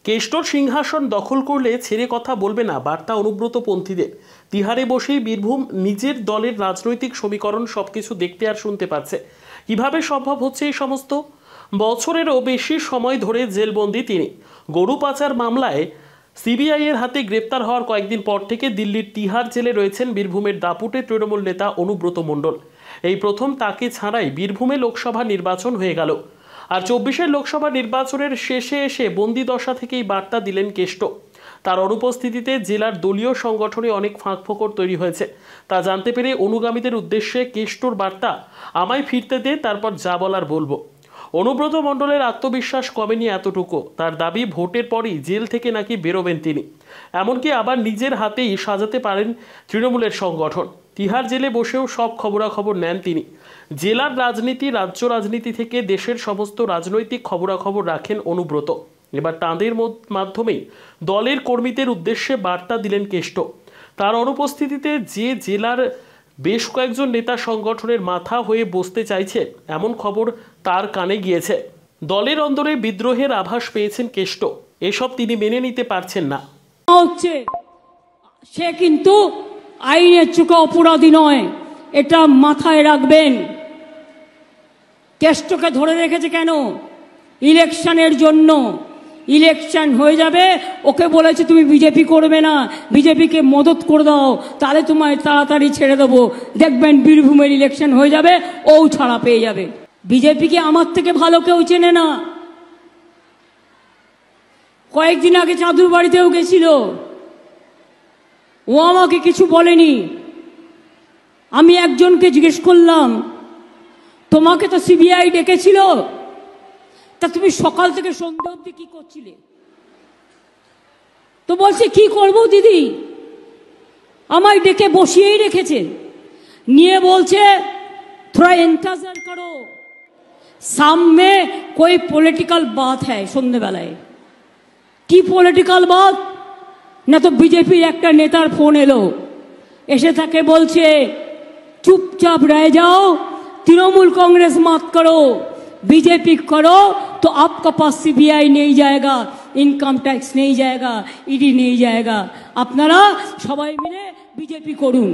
কেষ্টর সিংহাসন দখল করলে ছেড়ে কথা বলবে না বার্তা অনুব্রত পন্থীদের। তিহারে বসেই বীরভূম নিজের দলের রাজনৈতিক সমীকরণ সবকিছু দেখতে আর শুনতে পাচ্ছে। কিভাবে সম্ভব হচ্ছে এই সমস্ত? বছরেরও বেশি সময় ধরে জেলবন্দি তিনি। গরু পাচার মামলায় সিবিআই এর হাতে গ্রেপ্তার হওয়ার কয়েকদিন পর থেকে দিল্লির তিহার জেলে রয়েছেন বীরভূমের দাপুটে তৃণমূল নেতা অনুব্রত মণ্ডল। এই প্রথম তাকে ছাড়াই বীরভূমে লোকসভা নির্বাচন হয়ে গেল। আর ২৪-এর লোকসভা নির্বাচনের শেষে এসে বন্দি দশা থেকেই বার্তা দিলেন কেষ্ট। তার অনুপস্থিতিতে জেলার দলীয় সংগঠনে অনেক ফাঁকফোকর তৈরি হয়েছে। তা জানতে পেরে অনুগামীদের উদ্দেশ্যে কেষ্টর বার্তা, আমায় ফিরতে দে, তারপর যা বলার বলবো। অনুব্রত মণ্ডলের আত্মবিশ্বাস কমেনি এতটুকু। তার দাবি, ভোটের পরই জেল থেকে নাকি বেরোবেন তিনি। এমনকি আবার নিজের হাতেই সাজাতে পারেন তৃণমূলের সংগঠন। তিহার জেলে বসেও সব খবরাখবর নেন তিনি। জেলার রাজনীতি, রাজ্য রাজনীতি থেকে দেশের সমস্ত রাজনৈতিক খবরাখবর রাখেন অনুব্রত। এবার তাঁদের মাধ্যমেই দলের কর্মীদের উদ্দেশ্যে বার্তা দিলেন কেষ্ট। তার অনুপস্থিতিতে যে জেলার বেশ কয়েকজন নেতা সংগঠনের মাথা হয়ে বসতে চাইছে, এমন খবর তার কানে গিয়েছে। দলের অন্দরে বিদ্রোহের আভাস পেয়েছেন কেষ্ট। এসব তিনি মেনে নিতে পারছেন না। সে কিন্তু আইনের চোখে অপরাধী নয়, এটা মাথায় রাখবেন। কেষ্টকে ধরে রেখেছে কেন? ইলেকশনের জন্য। ইলেকশন হয়ে যাবে, ওকে বলেছে তুমি বিজেপি করবে না, বিজেপিকে মদত করে দাও, তাহলে তোমায় তাড়াতাড়ি ছেড়ে দেবো। দেখবেন বীরভূমের ইলেকশন হয়ে যাবে, ও ছাড়া পেয়ে যাবে। বিজেপিকে আমার থেকে ভালো কেউ চেনে না। কয়েকদিন আগে চাঁদুর বাড়িতেও গেছিল, ও আমাকে কিছু বলেনি। আমি একজনকে জিজ্ঞেস করলাম, তোমাকে তো সিবিআই ডেকেছিল, তা তুমি সকাল থেকে সন্ধ্যা অবধি কি করছিলে? তো বলছে, কি করবো দিদি, আমায় ডেকে বসিয়েই রেখেছে। নিয়ে বলছে, थोड़ा इंतजार करो, सामने कोई पॉलिटिकल बात है। সন্ধ্যেবেলায় কি পলিটিক্যাল বাত? না তো বিজেপির একটা নেতার ফোন এলো, এসে তাকে বলছে চুপচাপ रह जाओ, तृणमूल कांग्रेस मत करो, बीजेपी करो तो आपका पास सीबीआई नहीं जाएगा, इनकम टैक्स नहीं जाएगा, ईडी नहीं जाएगा, আপনারা সবাই মিলে বিজেপি করুন।